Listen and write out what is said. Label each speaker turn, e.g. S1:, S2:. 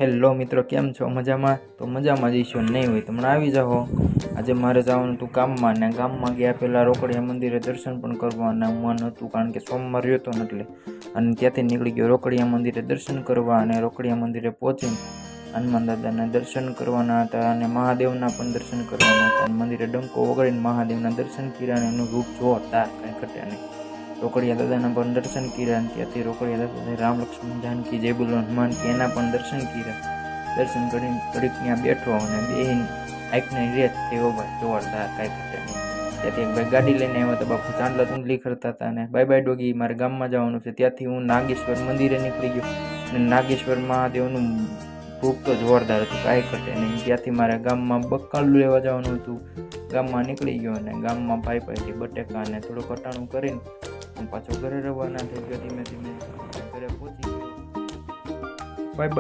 S1: Hello મિત્રો, કેમ છો? મજામાં? તો મજામાં જઈશો, નહીં હોય તો હમણાં આવી જાઓ. આજે મારે જવાનું હતું ગામમાં, ને ગામમાં ગયા પહેલાં રોકડિયા મંદિરે દર્શન પણ કરવાના મન હતું, કારણ કે સોમવાર રહ્યો હતો ને એટલે. અને ત્યાંથી નીકળી ગયો રોકડિયા મંદિરે દર્શન કરવા, અને રોકડિયા મંદિરે પહોંચીને હનુમાન દાદાના દર્શન કરવાના હતા અને મહાદેવના પણ દર્શન કરવાના હતા. અને મંદિરે ડંકો વગાડીને મહાદેવના દર્શન કર્યા અને એનું રૂપ જોરદાર, કાંઈ ઘટે નહીં. રોકડિયા દાદાના પણ દર્શન કર્યા અને ત્યાંથી રોકડિયા દાદાને રામ લક્ષ્મણ જાનકી જય બોલો હનુમાન કી એના પણ દર્શન કર્યા. દર્શન કરીને ઘડીક ત્યાં બેઠો અને બેહીને આંખની રેત થયો ભાઈ જોરદાર, કાંઈ ઘટે નહીં. ત્યાંથી એક ભાઈ ગાડી લઈને આવ્યો તો બાપુ ચાંદલા ચૂંદલી કરતા હતા. અને બાય બાય ડોગી, મારે ગામમાં જવાનું છે. ત્યાંથી હું નાગેશ્વર મંદિરે નીકળી ગયો અને નાગેશ્વર મહાદેવનું રૂપ તો જોરદાર હતું, કાંઈ ઘટે નહીં. ત્યાંથી મારે ગામમાં બકાલું લેવા જવાનું હતું. ગામમાં નીકળી ગયો અને ગામમાં ભાઈ પાસેથી બટેકા અને થોડું કટાણું કરીને હું પાછો ઘરે રવાના થઈ ગયો. ધીમે ધીમે ઘરે પહોંચી ગયો. Bye bye.